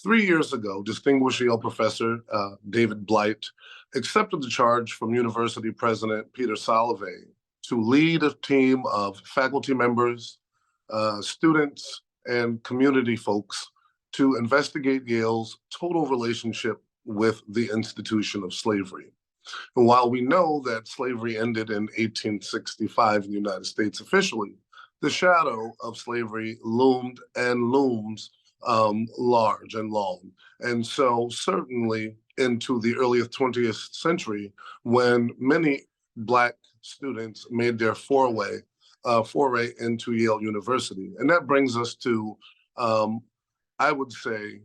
3 years ago, distinguished Yale professor David Blight accepted the charge from University President Peter Salovey to lead a team of faculty members, students, and community folks to investigate Yale's total relationship with the institution of slavery. And while we know that slavery ended in 1865 in the United States officially, the shadow of slavery loomed and looms large and long. And so certainly into the early 20th century, when many Black students made their foray into Yale University. And that brings us to, I would say,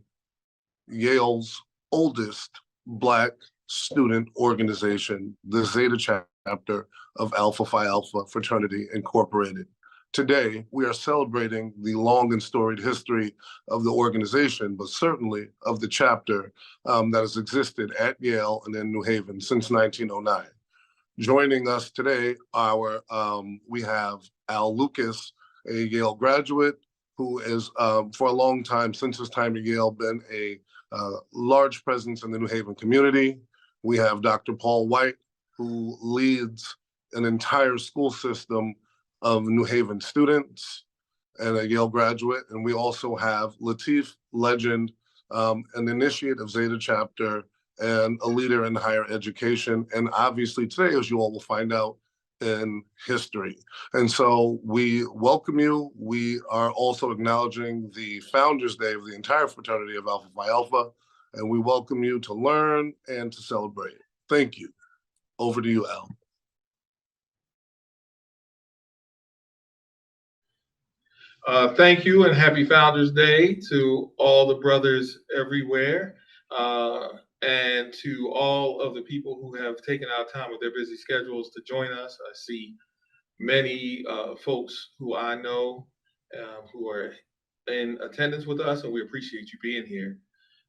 Yale's oldest Black student organization, the Zeta chapter of Alpha Phi Alpha Fraternity Incorporated. Today, we are celebrating the long and storied history of the organization, but certainly of the chapter that has existed at Yale and in New Haven since 1909. Joining us today, we have Al Lucas, a Yale graduate who is, for a long time, since his time at Yale, been a large presence in the New Haven community. We have Dr. Paul Whyte, who leads an entire school system of New Haven students and a Yale graduate. And we also have Latif Legend, an initiate of Zeta chapter and a leader in higher education. And obviously today, as you all will find out, in history. And so we welcome you. We are also acknowledging the Founders Day of the entire fraternity of Alpha Phi Alpha, and we welcome you to learn and to celebrate. Thank you. Over to you, Al. Thank you, and happy Founders Day to all the brothers everywhere, and to all of the people who have taken out time with their busy schedules to join us. I see many folks who I know who are in attendance with us, and we appreciate you being here.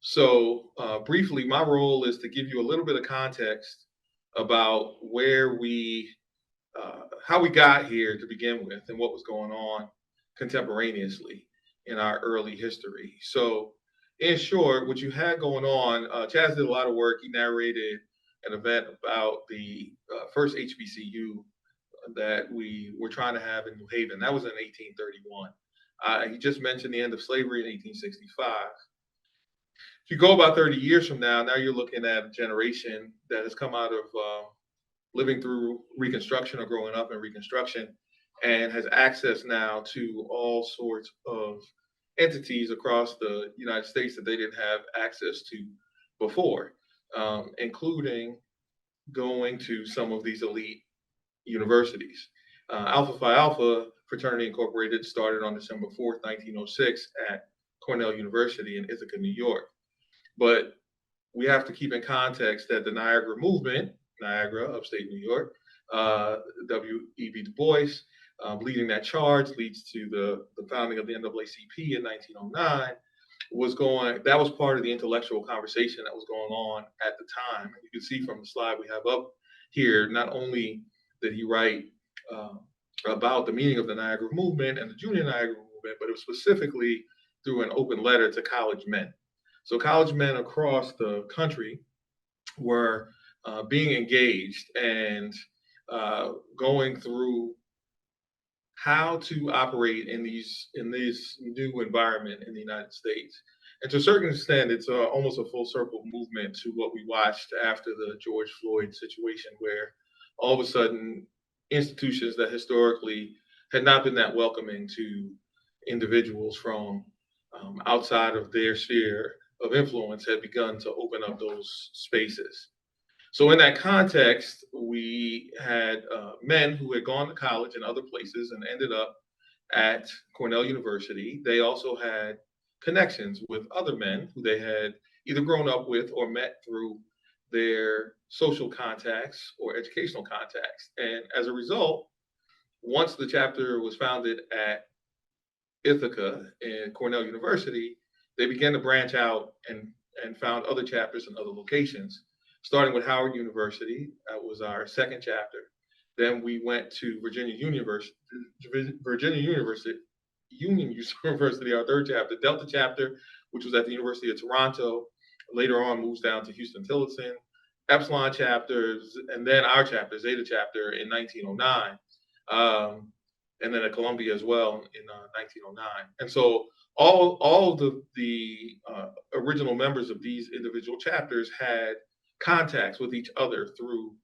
So briefly, my role is to give you a little bit of context about where how we got here to begin with and what was going on contemporaneously in our early history. So in short, what you had going on, Chaz did a lot of work. He narrated an event about the first HBCU that we were trying to have in New Haven. That was in 1831. He just mentioned the end of slavery in 1865. If you go about 30 years from now you're looking at a generation that has come out of living through Reconstruction or growing up in Reconstruction and has access now to all sorts of entities across the United States that they didn't have access to before, including going to some of these elite universities. Alpha Phi Alpha Fraternity Incorporated started on December 4th, 1906 at Cornell University in Ithaca, New York. But we have to keep in context that the Niagara movement, Niagara, upstate New York, W.E.B. Du Bois, leading that charge leads to the founding of the NAACP in 1909, that was part of the intellectual conversation that was going on at the time. You can see from the slide we have up here, not only did he write about the meaning of the Niagara movement and the Junior Niagara movement, but it was specifically through an open letter to college men. So college men across the country were being engaged and going through how to operate in this new environment in the United States. And to a certain extent, it's almost a full circle movement to what we watched after the George Floyd situation, where all of a sudden institutions that historically had not been that welcoming to individuals from outside of their sphere of influence had begun to open up those spaces. So in that context, we had men who had gone to college in other places and ended up at Cornell University. They also had connections with other men who they had either grown up with or met through their social contacts or educational contacts. And as a result, once the chapter was founded at Ithaca and Cornell University, they began to branch out and found other chapters in other locations, starting with Howard University. That was our second chapter. Then we went to Virginia Union University, our third chapter. Delta chapter which was at the University of Toronto. Later on, moves down to Houston-Tillotson, Epsilon chapters, and then our chapter, Zeta chapter, in 1909, and then at Columbia as well in 1909. And so all of the original members of these individual chapters had contacts with each other through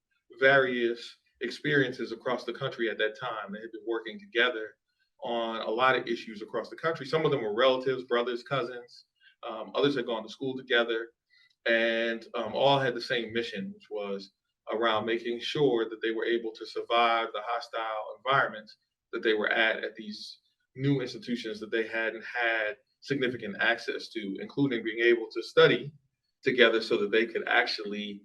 various experiences across the country at that time. They had been working together on a lot of issues across the country. Some of them were relatives, brothers, cousins. Others had gone to school together, and all had the same mission, which was around making sure that they were able to survive the hostile environments that they were at these new institutions that they hadn't had significant access to, including being able to study together so that they could actually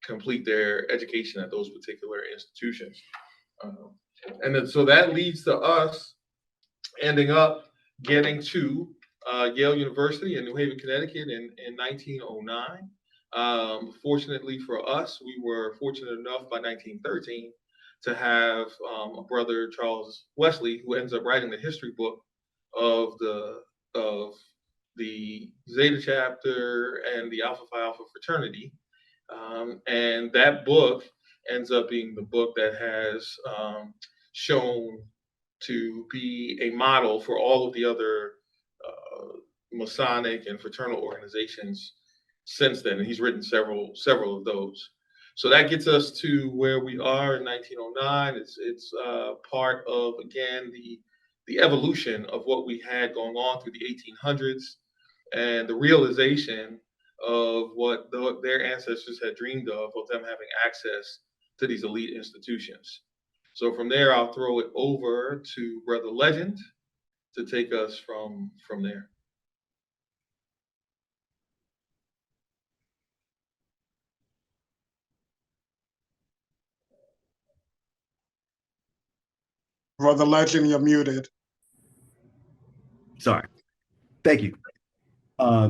complete their education at those particular institutions. And then, so that leads to us ending up getting to Yale University in New Haven, Connecticut in 1909. Fortunately for us, we were fortunate enough by 1913 to have a brother, Charles Wesley, who ends up writing the history book of the Zeta chapter and the Alpha Phi Alpha fraternity. And that book ends up being the book that has shown to be a model for all of the other Masonic and fraternal organizations since then. And he's written several of those. So that gets us to where we are in 1909. It's part of, again, the evolution of what we had going on through the 1800s and the realization of what their ancestors had dreamed of them having access to these elite institutions. So from there, I'll throw it over to Brother Legend to take us from there. Brother Legend, you're muted. Sorry. Thank you.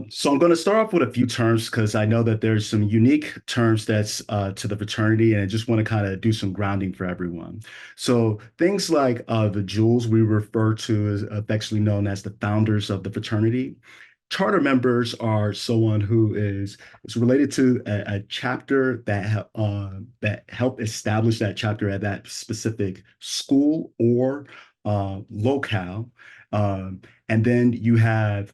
So I'm going to start off with a few terms because I know that there's some unique terms that's to the fraternity, and I just want to kind of do some grounding for everyone. So things like the jewels we refer to as affectionately known as the founders of the fraternity. Charter members are someone who is related to a chapter that helped establish that chapter at that specific school or locale. And then you have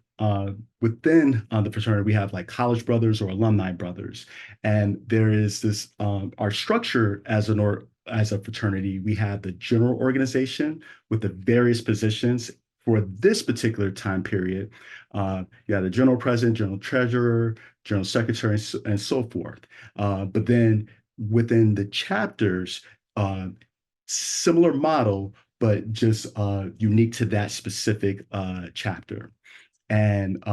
within the fraternity, we have like college brothers or alumni brothers. And there is this, our structure as a fraternity, we have the general organization with the various positions. For this particular time period, you have the general president, general treasurer, general secretary, and so forth. But then within the chapters, similar model, but just unique to that specific chapter. And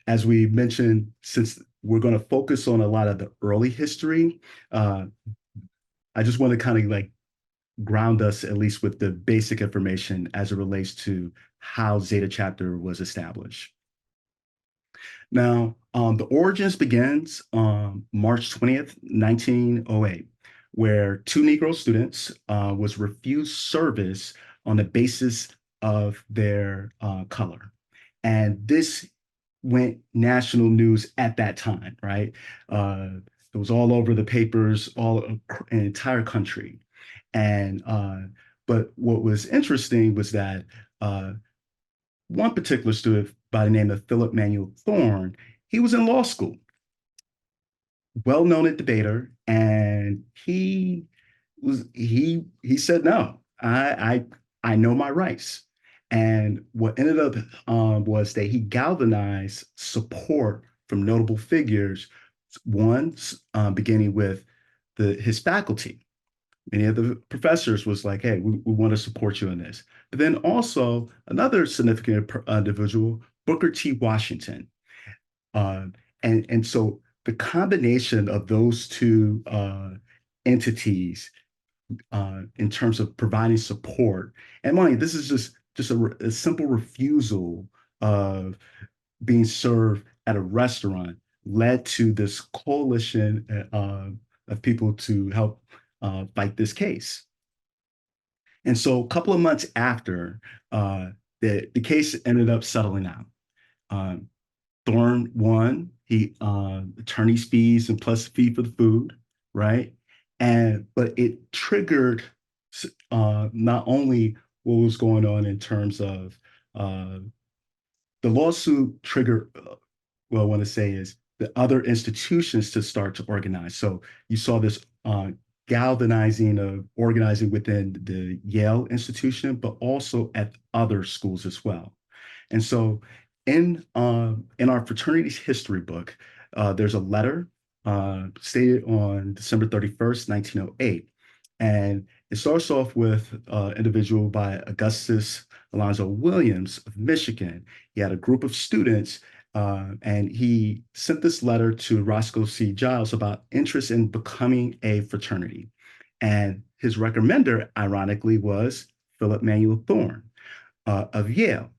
as we mentioned, since we're going to focus on a lot of the early history, I just want to kind of like ground us at least with the basic information as it relates to how Zeta chapter was established. Now, the origins begins on March 20th, 1908, where two Negro students was refused service on the basis of their color. And this went national news at that time, right? It was all over the papers, all in the entire country. And but what was interesting was that one particular student by the name of Philip Manuel Thorne, he was in law school, well-known debater, and he said, no, I know my rights. And what ended up was that he galvanized support from notable figures, one beginning with his faculty. Many of the professors was like, hey, we want to support you in this. But then also another significant individual, Booker T. Washington. And so the combination of those two entities in terms of providing support, and mind, this is just a simple refusal of being served at a restaurant led to this coalition of people to help fight this case. And so a couple of months after, the case ended up settling out. Thorne won. He attorney's fees and plus fee for the food, right? But it triggered not only what was going on in terms of the lawsuit triggered, what I want to say is the other institutions to start to organize. So you saw this galvanizing of organizing within the Yale institution, but also at other schools as well. And so in our fraternity's history book, there's a letter stated on December 31st, 1908. And it starts off with an individual by Augustus Alonzo Williams of Michigan. He had a group of students, and he sent this letter to Roscoe C. Giles about interest in becoming a fraternity. And his recommender, ironically, was Philip Manuel Thorne of Yale.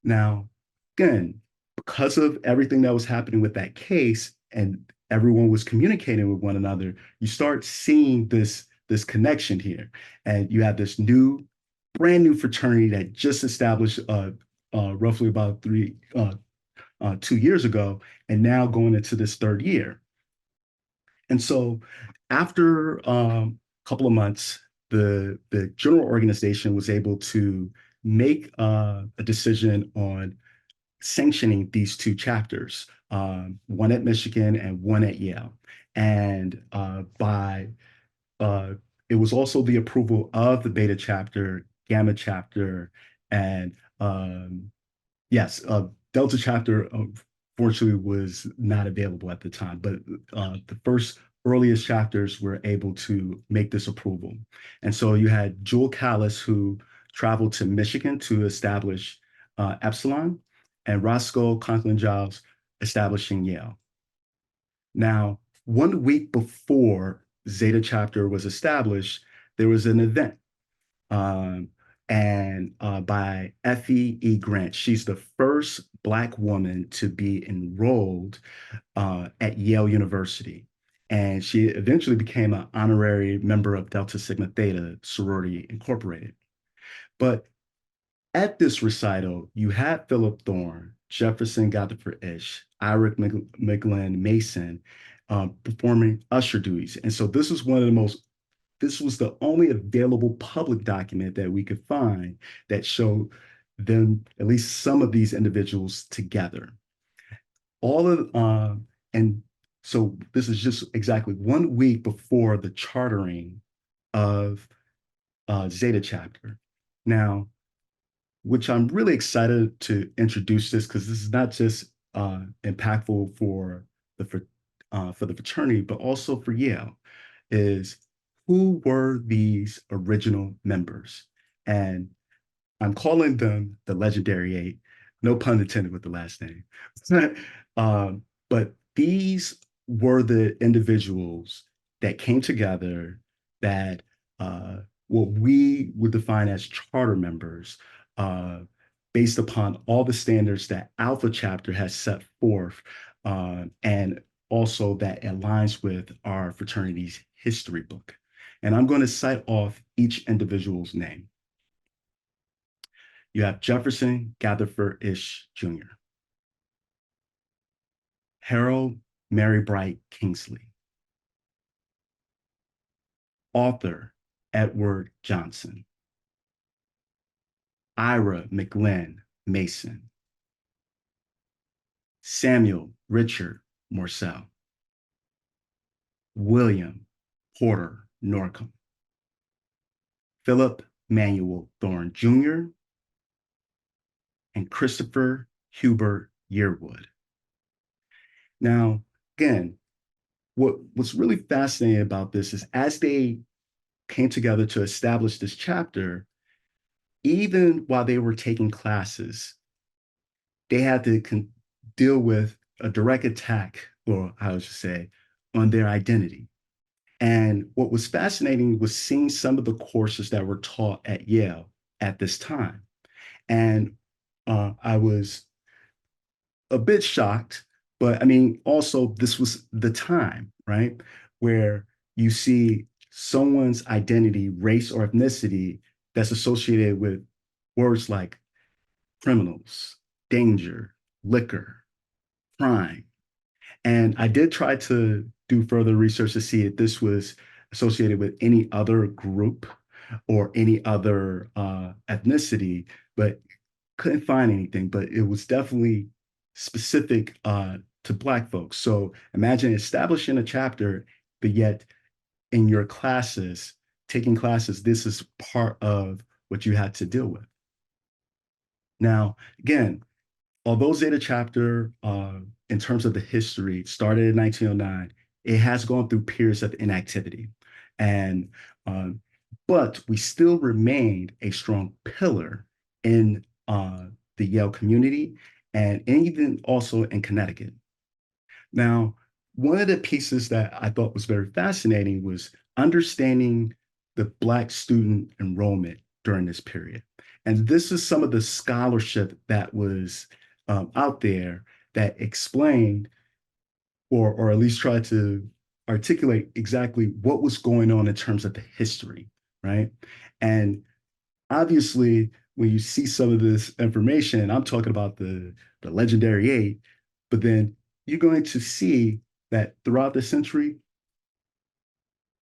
Now, again, because of everything that was happening with that case and everyone was communicating with one another, you start seeing this connection here. And you have this brand new fraternity that just established roughly about 2 years ago, and now going into this third year. And so after a couple of months, the general organization was able to make a decision on sanctioning these two chapters, one at Michigan and one at Yale. And it was also the approval of the Beta chapter, Gamma chapter, and yes, Delta chapter unfortunately was not available at the time, but the first earliest chapters were able to make this approval. And so you had Jewel Callis, who traveled to Michigan to establish Epsilon, and Roscoe Conklin Giles establishing Yale. Now, 1 week before Zeta chapter was established, there was an event by Effie E. Grant. She's the first Black woman to be enrolled at Yale University. And she eventually became an honorary member of Delta Sigma Theta Sorority Incorporated. But at this recital, you had Philip Thorne, Jefferson Rutherford Ish, Ira McGlynn Mason performing usher duties. And so this was this was the only available public document that we could find that showed them, at least some of these individuals together. And so this is just exactly 1 week before the chartering of Zeta chapter. Now, which I'm really excited to introduce this, because this is not just impactful for the fraternity, but also for Yale, is who were these original members? And I'm calling them the legendary eight, no pun intended with the last name. But these were the individuals that came together that what we would define as charter members, based upon all the standards that Alpha chapter has set forth, and also that aligns with our fraternity's history book. And I'm going to cite off each individual's name. You have Jefferson Rutherford Ish Jr., Harold Mary Bright Kingsley, Arthur Edward Johnson, Ira McGlynn Mason, Samuel Richard Morsell, William Porter Norcom, Philip Manuel Thorne Jr., and Christopher Hubert Yearwood. Now, again, what's really fascinating about this is as they came together to establish this chapter, even while they were taking classes, they had to deal with a direct attack, or I should say, on their identity. And what was fascinating was seeing some of the courses that were taught at Yale at this time. And I was a bit shocked, but I mean, also this was the time, right, where you see someone's identity, race, or ethnicity that's associated with words like criminals, danger, liquor, crime. And I did try to do further research to see if this was associated with any other group or any other ethnicity, but couldn't find anything. But it was definitely specific to Black folks. So imagine establishing a chapter, but yet in your classes, taking classes, this is part of what you had to deal with. Now, again, although Zeta chapter, in terms of the history, started in 1909, it has gone through periods of inactivity. And but we still remained a strong pillar in the Yale community and even also in Connecticut. Now, one of the pieces that I thought was very fascinating was understanding the Black student enrollment during this period. And this is some of the scholarship that was out there that explained or at least tried to articulate exactly what was going on in terms of the history, right? And obviously, when you see some of this information, I'm talking about the legendary eight, but then you're going to see that throughout the century,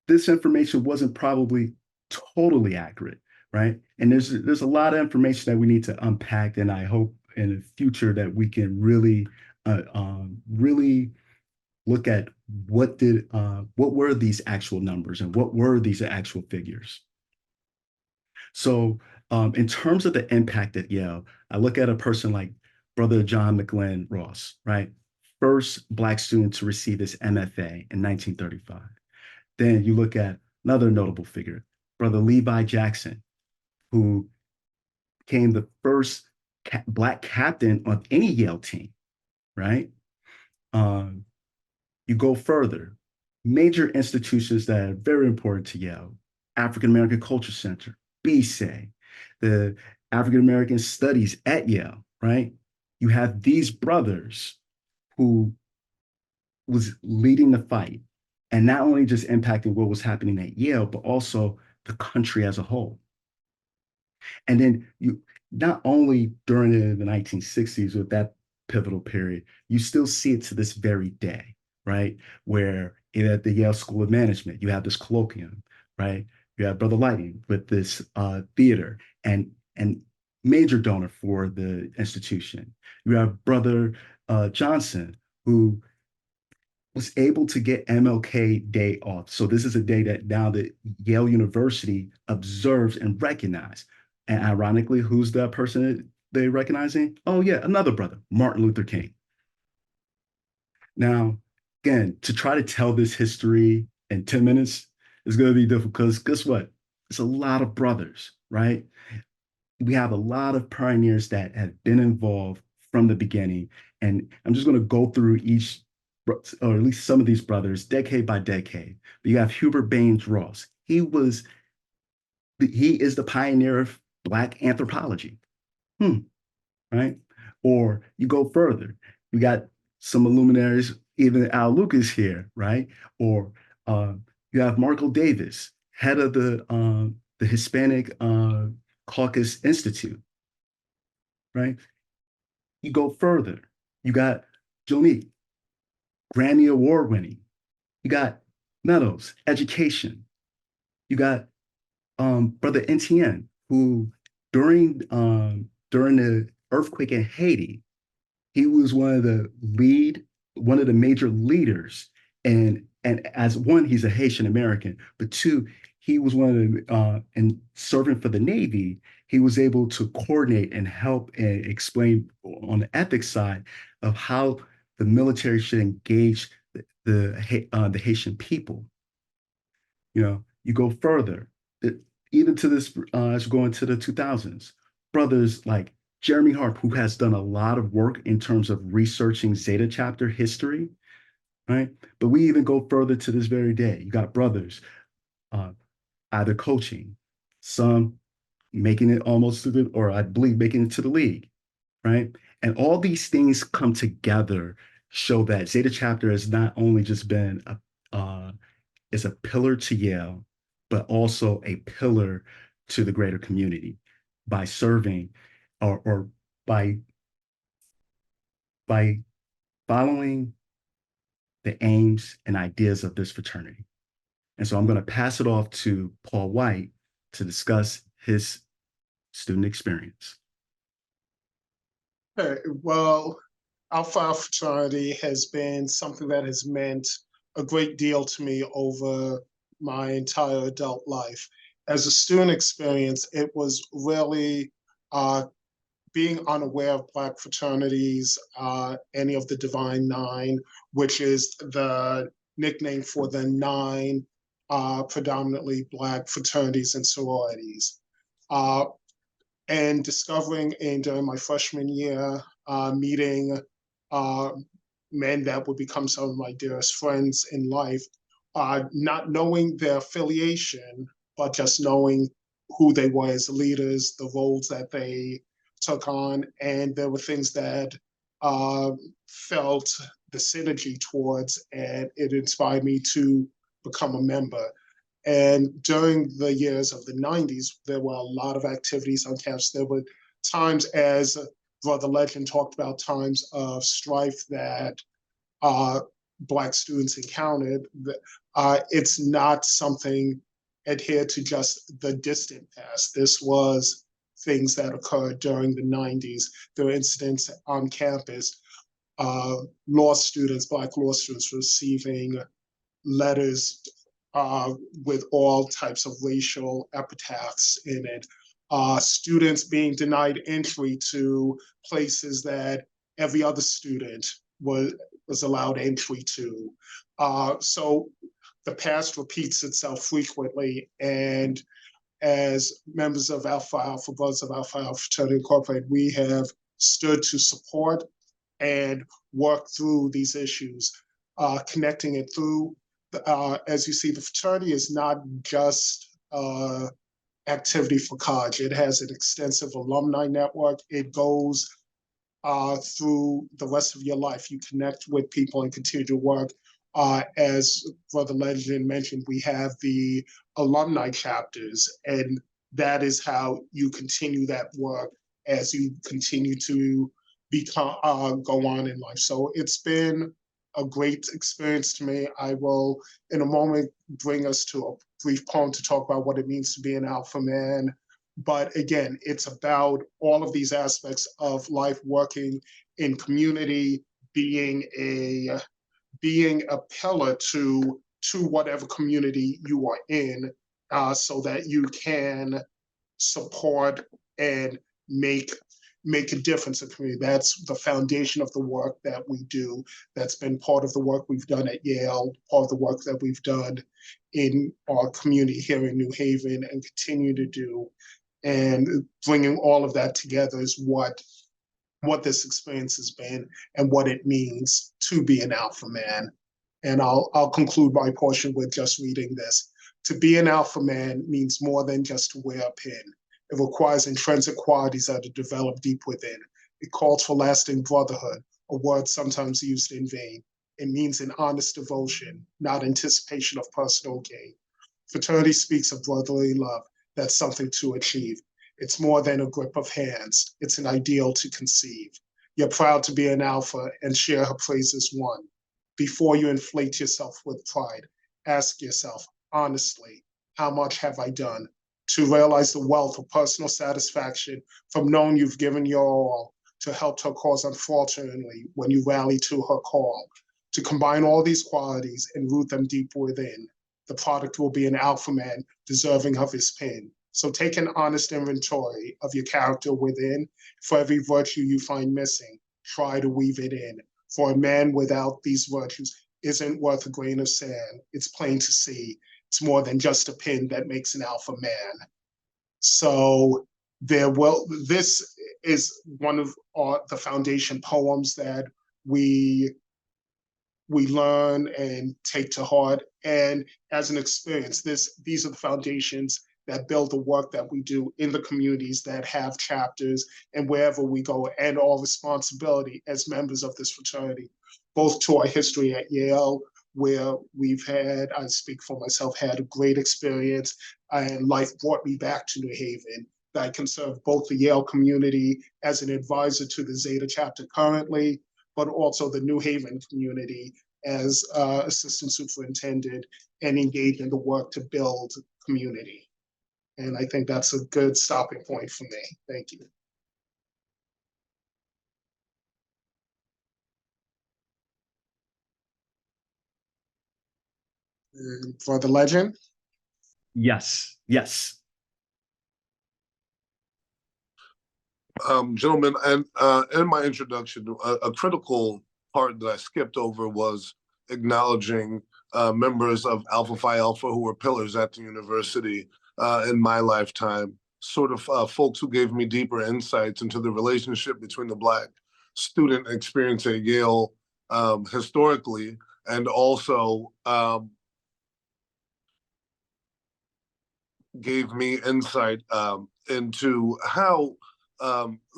this information wasn't probably totally accurate, right? And there's a lot of information that we need to unpack, and I hope in the future that we can really really look at what were these actual numbers and what were these actual figures. So in terms of the impact at Yale, I look at a person like Brother John McGlynn Ross, right? First Black student to receive his MFA in 1935. Then you look at another notable figure, Brother Levi Jackson, who became the first Black captain of any Yale team, right? You go further, major institutions that are very important to Yale, African American Culture Center, BSA, the African American Studies at Yale, right? You have these brothers who was leading the fight and not only just impacting what was happening at Yale, but also the country as a whole. And then you not only during the 1960s with that pivotal period, you still see it to this very day, right? Where at the Yale School of Management, you have this colloquium, right? You have Brother Lighting with this theater and major donor for the institution. You have Brother Johnson, who was able to get MLK Day off. So this is a day that now that Yale University observes and recognizes. And ironically, who's the person that they're recognizing? Oh yeah, another brother, Martin Luther King. Now, again, to try to tell this history in 10 minutes is going to be difficult because guess what? It's a lot of brothers, right? We have a lot of pioneers that have been involved from the beginning. And I'm just going to go through each, or at least some of these brothers, decade by decade. But you have Hubert Baines Ross. He is the pioneer of Black anthropology, right? Or you go further, you got some luminaries, even Al Lucas here, right? Or you have Marco Davis, head of the Hispanic Caucus Institute, right? You go further, you got Jonique, Grammy Award winning. You got Meadows, education. You got Brother NTN, who during the earthquake in Haiti, he was one of the major leaders. And as one, he's a Haitian American, but two, he was one of the and serving for the Navy, he was able to coordinate and help and explain on the ethics side of how the military should engage the Haitian people. You know, you go further, even to this as we go into the 2000s, brothers like Jeremy Harp, who has done a lot of work in terms of researching Zeta chapter history, right? But we even go further to this very day. You got brothers either coaching, some making it almost to the, or I believe making it to the league, right? And all these things come together, show that Zeta chapter has not only just been is a pillar to Yale, but also a pillar to the greater community by serving or by following the aims and ideas of this fraternity. And so I'm going to pass it off to Paul Whyte to discuss his student experience. Okay, well, Alpha Alpha fraternity has been something that has meant a great deal to me over my entire adult life. As a student experience, it was really being unaware of Black fraternities, any of the Divine Nine, which is the nickname for the nine predominantly Black fraternities and sororities. And discovering during my freshman year, meeting men that would become some of my dearest friends in life, not knowing their affiliation, but just knowing who they were as leaders, the roles that they took on, and there were things that felt the synergy towards, and it inspired me to become a member. And during the years of the 90s, there were a lot of activities on campus. There were times, as Brother Legend talked about, times of strife that Black students encountered. It's not something adhered to just the distant past. This was things that occurred during the 90s. There were incidents on campus, law students, Black law students receiving letters with all types of racial epitaphs in it. Students being denied entry to places that every other student was allowed entry to. So the past repeats itself frequently, and as members of Alpha Alpha, Brothers of Alpha Alpha Fraternity Incorporated, we have stood to support and work through these issues, connecting it through. As you see, the fraternity is not just activity for college. It has an extensive alumni network. It goes through the rest of your life. You connect with people and continue to work. As Brother Legend mentioned, we have the alumni chapters, and that is how you continue that work as you continue to become go on in life. So it's been a great experience to me. I will, in a moment, bring us to a brief poem to talk about what it means to be an alpha man. But again, it's about all of these aspects of life, working in community, being a pillar to whatever community you are in, so that you can support and make a difference in the community. That's the foundation of the work that we do. That's been part of the work we've done at Yale, part of the work that we've done in our community here in New Haven and continue to do. And bringing all of that together is what this experience has been and what it means to be an alpha man. And I'll conclude my portion with just reading this. To be an alpha man means more than just to wear a pin. It requires intrinsic qualities that are developed deep within. It calls for lasting brotherhood, a word sometimes used in vain. It means an honest devotion, not anticipation of personal gain. Fraternity speaks of brotherly love. That's something to achieve. It's more than a grip of hands. It's an ideal to conceive. You're proud to be an alpha and share her praises one. Before you inflate yourself with pride, ask yourself honestly, how much have I done to realize the wealth of personal satisfaction from knowing you've given your all to help her cause unfalteringly when you rally to her call? To combine all these qualities and root them deep within, the product will be an alpha man deserving of his pin. So take an honest inventory of your character within. For every virtue you find missing, try to weave it in. For a man without these virtues isn't worth a grain of sand. It's plain to see. It's more than just a pin that makes an alpha man. So this is one of the foundation poems that we learn and take to heart. And as an experience, these are the foundations that build the work that we do in the communities that have chapters and wherever we go, and our responsibility as members of this fraternity, both to our history at Yale, where we've had, I speak for myself, had a great experience, and life brought me back to New Haven. That I can serve both the Yale community as an advisor to the Zeta chapter currently, but also the New Haven community as assistant superintendent and engaged in the work to build community. And I think that's a good stopping point for me. Thank you. And for the legend? Yes, yes. Gentlemen, and in my introduction, a critical part that I skipped over was acknowledging members of Alpha Phi Alpha who were pillars at the university in my lifetime, sort of folks who gave me deeper insights into the relationship between the Black student experience at Yale historically, and also gave me insight into how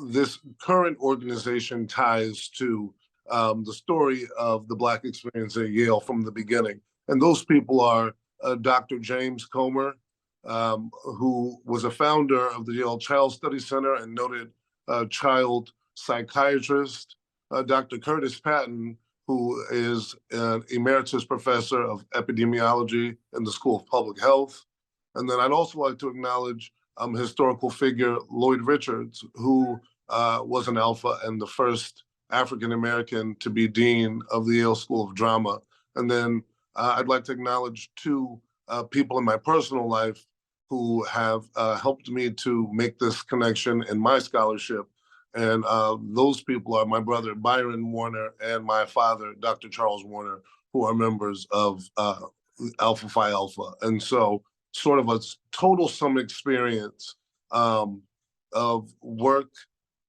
this current organization ties to the story of the Black experience at Yale from the beginning. And those people are Dr. James Comer, who was a founder of the Yale Child Study Center and noted child psychiatrist, Dr. Curtis Patton, who is an emeritus professor of epidemiology in the School of Public Health. And then I'd also like to acknowledge historical figure Lloyd Richards, who was an Alpha and the first African-American to be dean of the Yale School of Drama. And then I'd like to acknowledge two people in my personal life who have helped me to make this connection in my scholarship. And those people are my brother, Byron Warner, and my father, Dr. Charles Warner, who are members of Alpha Phi Alpha. And so sort of a total sum experience of work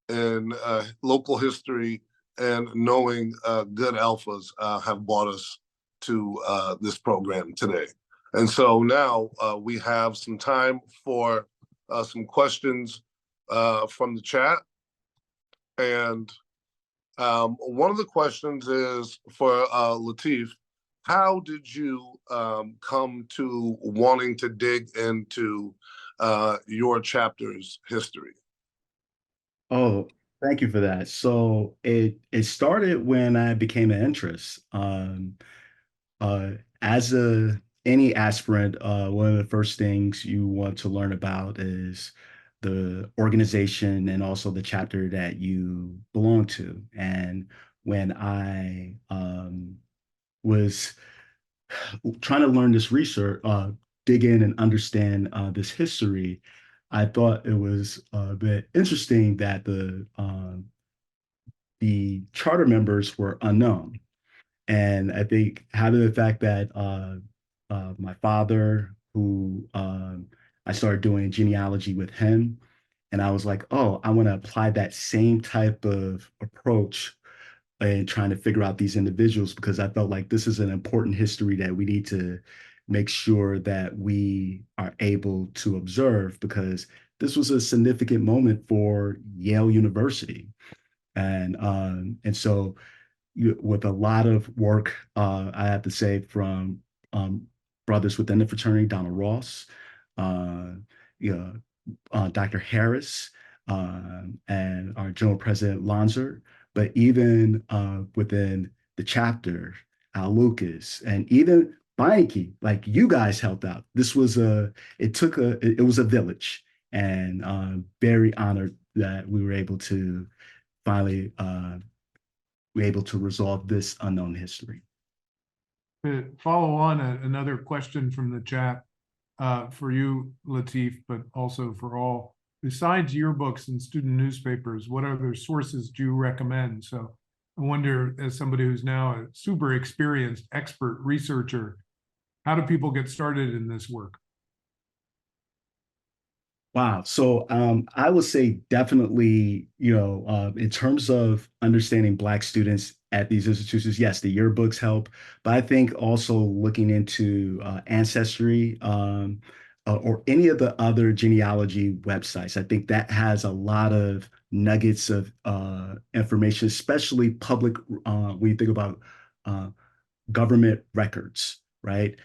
in local history and knowing good alphas have brought us to this program today. And so now we have some time for some questions from the chat. And one of the questions is for Latif. How did you come to wanting to dig into your chapter's history? Oh, thank you for that. So it started when I became an interest. As any aspirant, one of the first things you want to learn about is the organization and also the chapter that you belong to. And when I was trying to learn this research, dig in and understand this history, I thought it was a bit interesting that the charter members were unknown. And I think having the fact that my father, who I started doing genealogy with him, and I was like, oh, I want to apply that same type of approach and trying to figure out these individuals, because I felt like this is an important history that we need to make sure that we are able to observe, because this was a significant moment for Yale University. And so with a lot of work, I have to say, from brothers within the fraternity, Donald Ross, Dr. Harris, and our General President Lonzer, but even within the chapter, Al Lucas, and even Beinecke, like you guys helped out. This was it was a village, and very honored that we were able to finally resolve this unknown history. To follow on another question from the chat for you, Latif, but also for all. Besides yearbooks and student newspapers, what other sources do you recommend? So I wonder, as somebody who's now a super experienced expert researcher, how do people get started in this work? Wow. So I would say definitely, in terms of understanding Black students at these institutions, yes, the yearbooks help. But I think also looking into Ancestry or any of the other genealogy websites, I think that has a lot of nuggets of information, especially public, when you think about government records, right?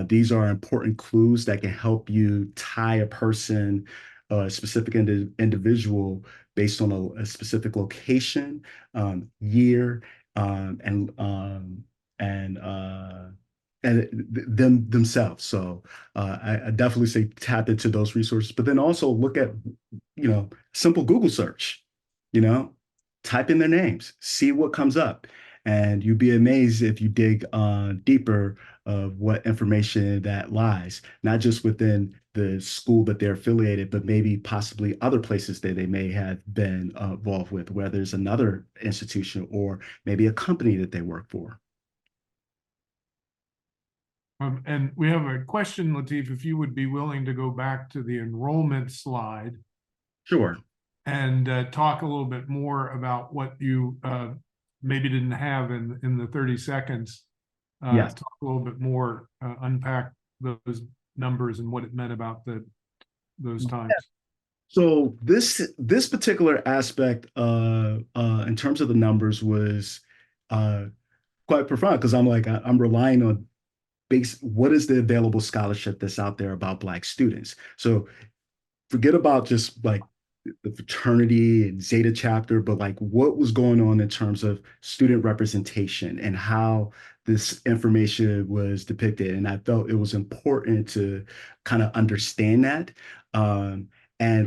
These are important clues that can help you tie a person, a specific individual, based on a specific location, year, them themselves. So I definitely say tap into those resources, but then also look at, simple Google search, you know, type in their names, see what comes up. And you'd be amazed if you dig deeper of what information that lies, not just within the school that they're affiliated, but maybe possibly other places that they may have been involved with, where there's another institution or maybe a company that they work for. And we have a question, Latif, if you would be willing to go back to the enrollment slide Sure. and talk a little bit more about what you maybe didn't have in the 30 seconds. Yes. Talk a little bit more, unpack those numbers and what it meant about those times. So this particular aspect in terms of the numbers was quite profound, because I'm relying on what is the available scholarship that's out there about Black students. So forget about just like the fraternity and Zeta chapter, but like what was going on in terms of student representation and how this information was depicted. And I felt it was important to kind of understand that. And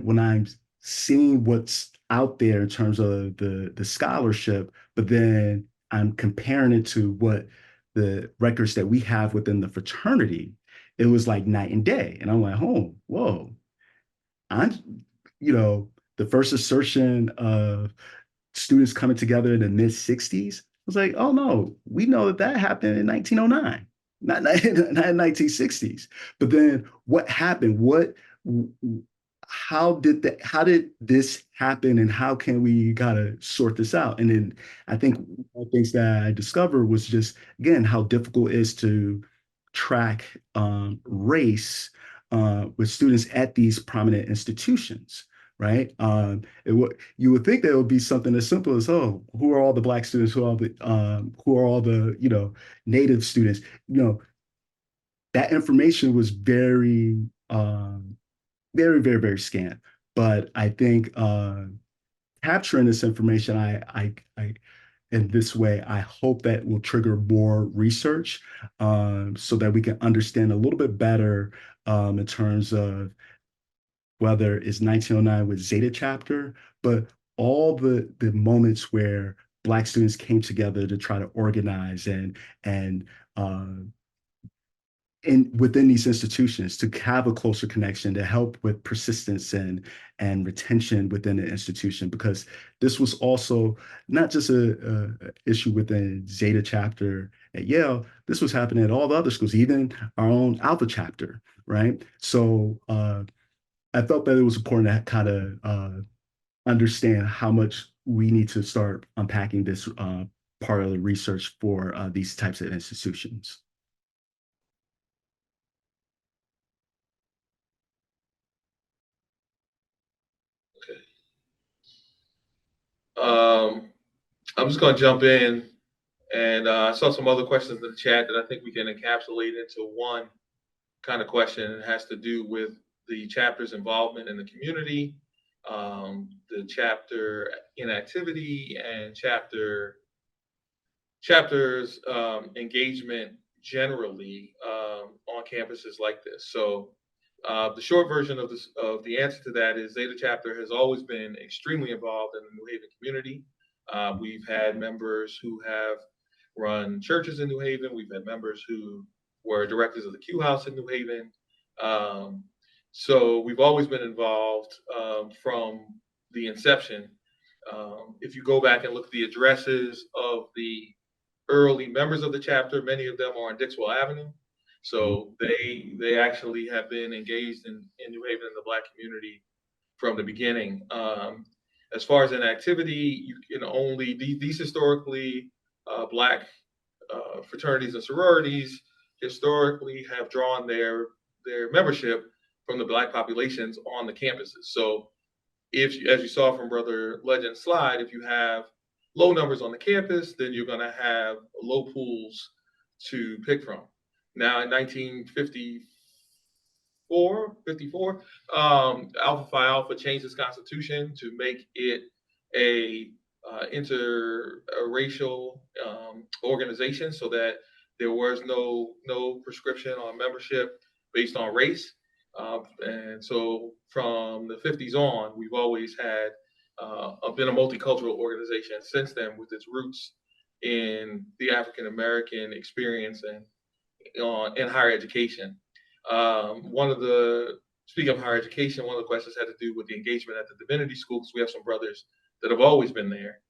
when I'm seeing what's out there in terms of the scholarship, but then I'm comparing it to what the records that we have within the fraternity, it was like night and day. And I'm like, oh, whoa. I'm, the first assertion of students coming together in the mid 60s was like, oh no, we know that happened in 1909, not in 1960s. But then what happened? How did this happen, and how can we gotta sort this out? And then I think one of the things that I discovered was just, again, how difficult it is to track race with students at these prominent institutions, right? You would think that it would be something as simple as, oh, who are all the Black students? Who are all the Native students? That information was very, very, very, very scant. But I think capturing this information, I in this way, I hope that will trigger more research, so that we can understand a little bit better in terms of whether it's 1909 with Zeta chapter, but all the moments where Black students came together to try to organize and uh, within these institutions, to have a closer connection, to help with persistence and retention within the institution, because this was also not just a issue within Zeta chapter at Yale. This was happening at all the other schools, even our own Alpha chapter, right? So I felt that it was important to kind of understand how much we need to start unpacking this part of the research for these types of institutions. I'm just going to jump in, and I saw some other questions in the chat that I think we can encapsulate into one kind of question. It has to do with the chapter's involvement in the community, the chapter inactivity, and chapters engagement generally on campuses like this. So the short version of the answer to that is Zeta chapter has always been extremely involved in the New Haven community. We've had members who have run churches in New Haven. We've had members who were directors of the Q House in New Haven. So we've always been involved from the inception. If you go back and look at the addresses of the early members of the chapter, many of them are on Dixwell Avenue. So they actually have been engaged in New Haven and the Black community from the beginning. As far as an activity, you can only these historically Black fraternities and sororities historically have drawn their membership from the Black populations on the campuses. So if, as you saw from Brother Legend's slide, if you have low numbers on the campus, then you're going to have low pools to pick from. Now, in 1954, Alpha Phi Alpha changed its constitution to make it a interracial organization, so that there was no prescription on membership based on race. And so from the 50s on, we've always had been a multicultural organization since then, with its roots in the African American experience and in higher education. Speaking of higher education, one of the questions had to do with the engagement at the divinity school, because we have some brothers that have always been there.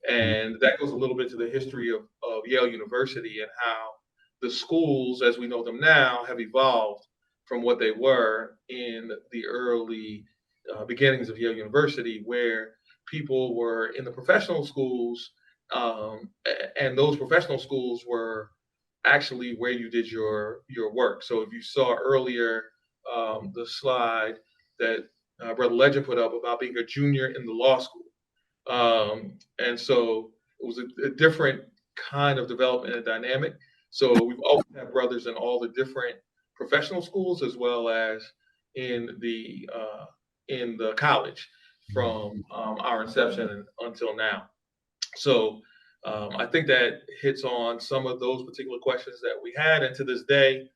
And that goes a little bit to the history of Yale University and how the schools, as we know them now, have evolved from what they were in the early beginnings of Yale University, where people were in the professional schools, and those professional schools were actually where you did your work. So if you saw earlier the slide that Brother Legend put up about being a junior in the law school, and so it was a different kind of development and dynamic. So we've always had brothers in all the different professional schools, as well as in the college, from our inception until now. So I think that hits on some of those particular questions that we had. And to this day,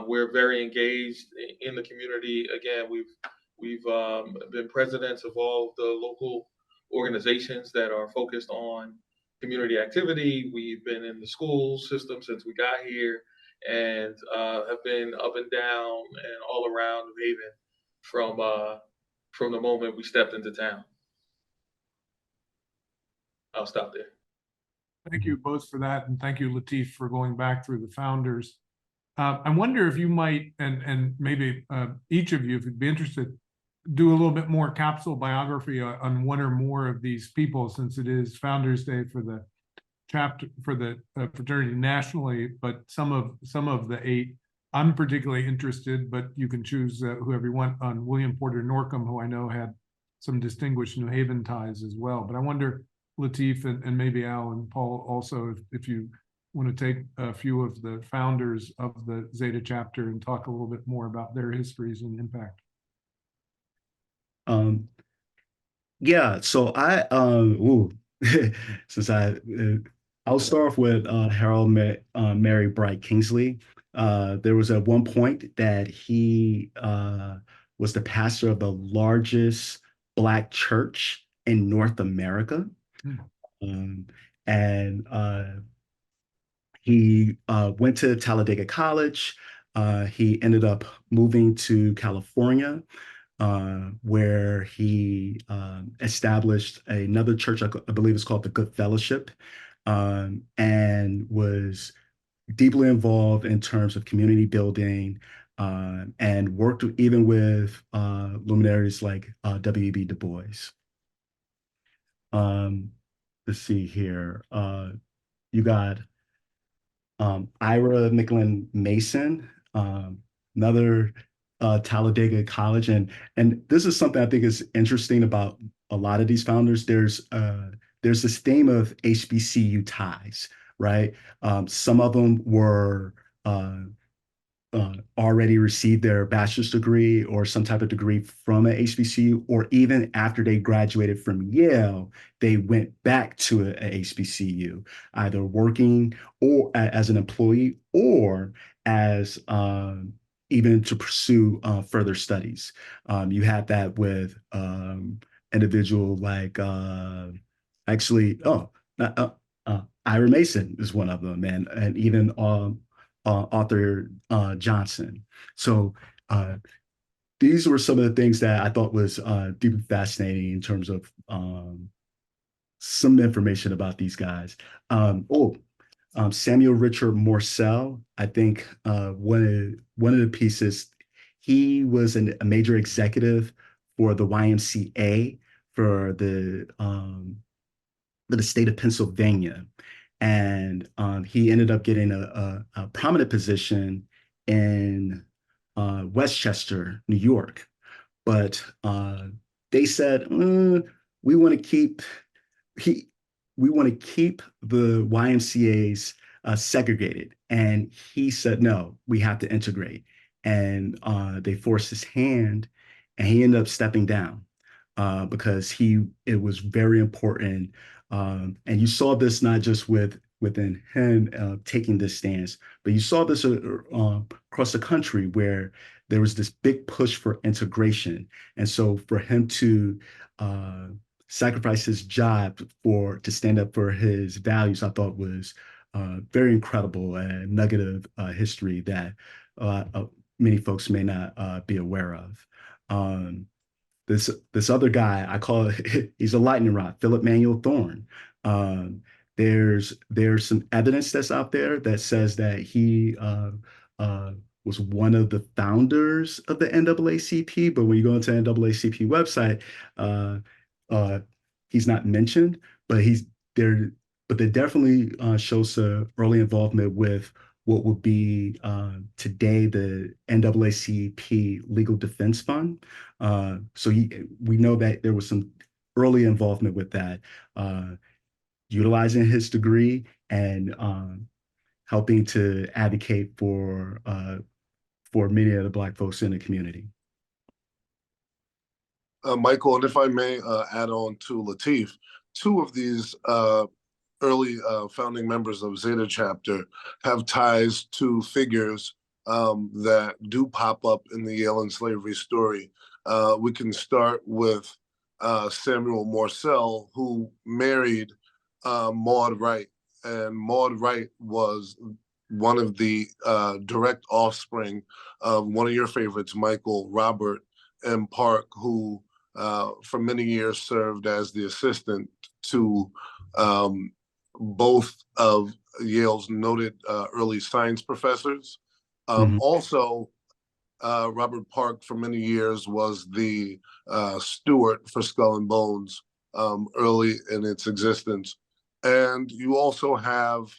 we're very engaged in the community. Again, we've been presidents of all of the local organizations that are focused on community activity. We've been in the school system since we got here, and have been up and down and all around New Haven from the moment we stepped into town. I'll stop there. Thank you both for that, and thank you, Latif, for going back through the founders. I wonder if you might, and maybe each of you, if you'd be interested, do a little bit more capsule biography on one or more of these people, since it is Founders Day for the chapter, for the fraternity nationally, but some of the 8. I'm particularly interested, but you can choose whoever you want, on William Porter Norcom, who I know had some distinguished New Haven ties as well. But I wonder, Latif and maybe Al and Paul also, if you want to take a few of the founders of the Zeta chapter and talk a little bit more about their histories and impact. Yeah, so since I'll start off with Harold Mary Bright Kingsley. There was at one point that he was the pastor of the largest Black church in North America. And he went to Talladega College. He ended up moving to California, where he established another church, I believe it's called the Good Fellowship, and was deeply involved in terms of community building, and worked even with luminaries like W.E.B. Du Bois. Let's see here. You got Ira Micklin Mason, another Talladega College, and this is something I think is interesting about a lot of these founders. There's this theme of HBCU ties, right? Some of them were already received their bachelor's degree or some type of degree from an HBCU, or even after they graduated from Yale, they went back to a HBCU, either working or as an employee, or as even to pursue further studies. You have that with individual like Ira Mason is one of them, and even Arthur Johnson. So these were some of the things that I thought was deeply fascinating in terms of some information about these guys. Samuel Richard Morsell, I think one of the pieces, he was a major executive for the YMCA for the state of Pennsylvania. And he ended up getting a prominent position in Westchester, New York. But they said, we want to keep the YMCAs segregated. And he said, no, we have to integrate. And they forced his hand, and he ended up stepping down because it was very important And you saw this not just within him taking this stance, but you saw this across the country where there was this big push for integration. And so for him to sacrifice his job to stand up for his values, I thought was very incredible and nugget of history that many folks may not be aware of. This other guy, I call it, he's a lightning rod, Philip Manuel Thorne. There's some evidence that's out there that says that he was one of the founders of the NAACP, but when you go into the NAACP website, he's not mentioned, but he's there. But they definitely shows some early involvement with what would be today the NAACP Legal Defense Fund. So we know that there was some early involvement with that, utilizing his degree and helping to advocate for many of the Black folks in the community. Michael, and if I may add on to Latif, two of these early founding members of Zeta chapter have ties to figures that do pop up in the Yale and slavery story. We can start with Samuel Morsell, who married Maud Wright, and Maud Wright was one of the direct offspring of one of your favorites, Michael, Robert M. Park, who for many years served as the assistant to both of Yale's noted early science professors. Also, Robert Park for many years was the steward for Skull and Bones early in its existence. And you also have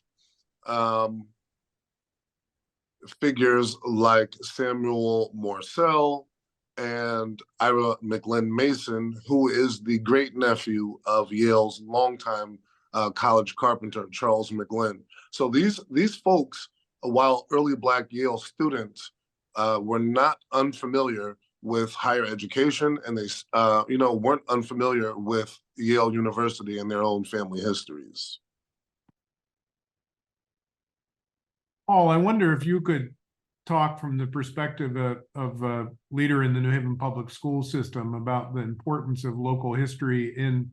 figures like Samuel Morsell and Ira McLean Mason, who is the great nephew of Yale's longtime college carpenter, Charles McLean. So these folks, while early Black Yale students, were not unfamiliar with higher education, and they weren't unfamiliar with Yale University and their own family histories. Paul, I wonder if you could talk from the perspective of a leader in the New Haven public school system about the importance of local history in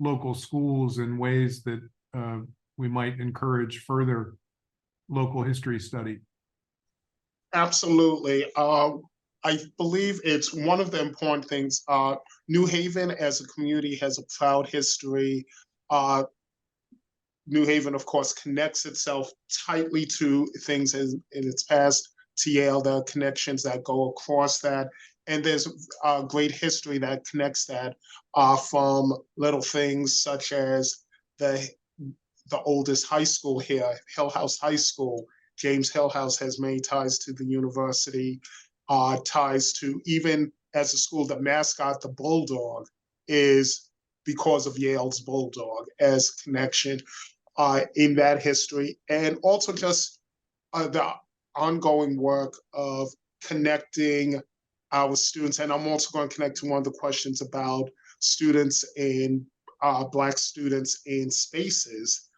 local schools and ways that we might encourage further local history study. Absolutely. I believe it's one of the important things. New Haven as a community has a proud history. New Haven, of course, connects itself tightly to things in its past, to Yale. There are connections that go across that. And there's a great history that connects that from little things such as the oldest high school here, Hill House High School. James Hillhouse has many ties to the university, ties to, even as a school, the mascot, the Bulldog, is because of Yale's Bulldog as connection in that history. And also just the ongoing work of connecting our students. And I'm also going to connect to one of the questions about students in Black students in spaces.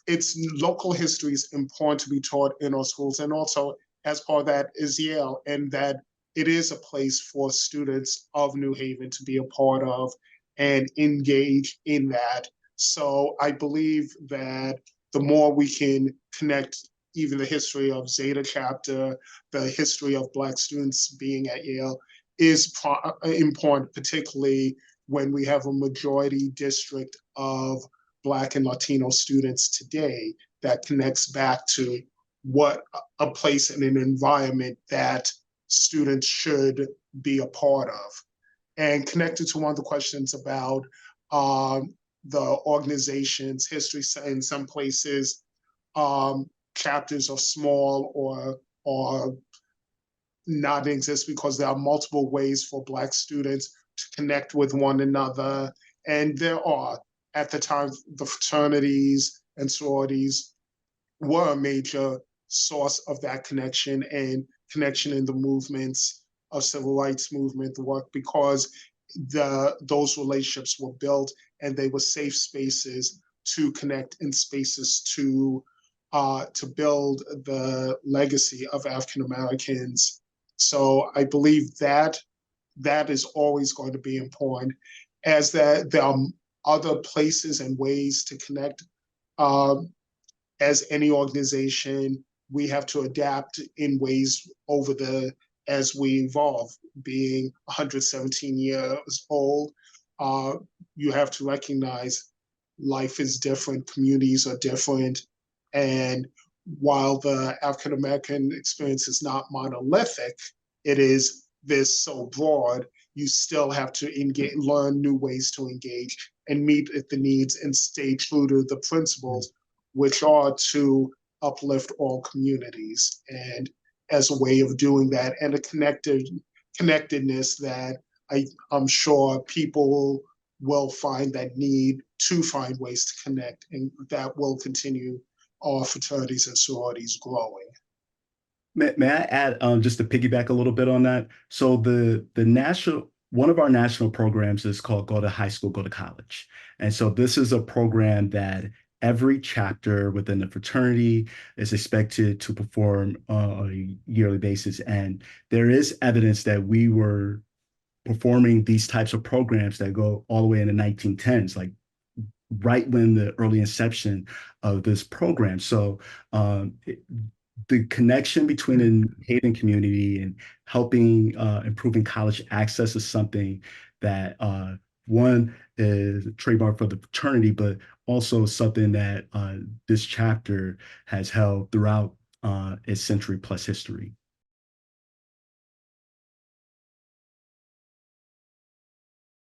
It's local history is important to be taught in our schools, and also as part of that is Yale, and that it is a place for students of New Haven to be a part of and engage in that. So I believe that the more we can connect even the history of Zeta chapter, the history of Black students being at Yale is important, particularly when we have a majority district of Black and Latino students today, that connects back to what a place and an environment that students should be a part of. And connected to one of the questions about the organization's history, in some places, chapters are small or not exist because there are multiple ways for Black students to connect with one another. And there are, at the time, the fraternities and sororities were a major source of that connection and connection in the movements of civil rights movement, the work, because those relationships were built, and they were safe spaces to connect and spaces to build the legacy of African Americans. So I believe that is always going to be important, as that there are other places and ways to connect. As any organization, we have to adapt in ways as we evolve. Being 117 years old, you have to recognize life is different, communities are different, and while the African American experience is not monolithic, it is this so broad. You still have to engage, learn new ways to engage and meet the needs and stay true to the principles, which are to uplift all communities. And as a way of doing that, and a connectedness that I'm sure people will find that need to find ways to connect, and that will continue our fraternities and sororities growing. May I add, just to piggyback a little bit on that? So one of our national programs is called Go to High School, Go to College. And so this is a program that every chapter within the fraternity is expected to perform on a yearly basis. And there is evidence that we were performing these types of programs that go all the way in the 1910s, like right when the early inception of this program. So the connection between the Hayden community and helping improving college access is something that one is a trademark for the fraternity, but also something that this chapter has held throughout its century plus history.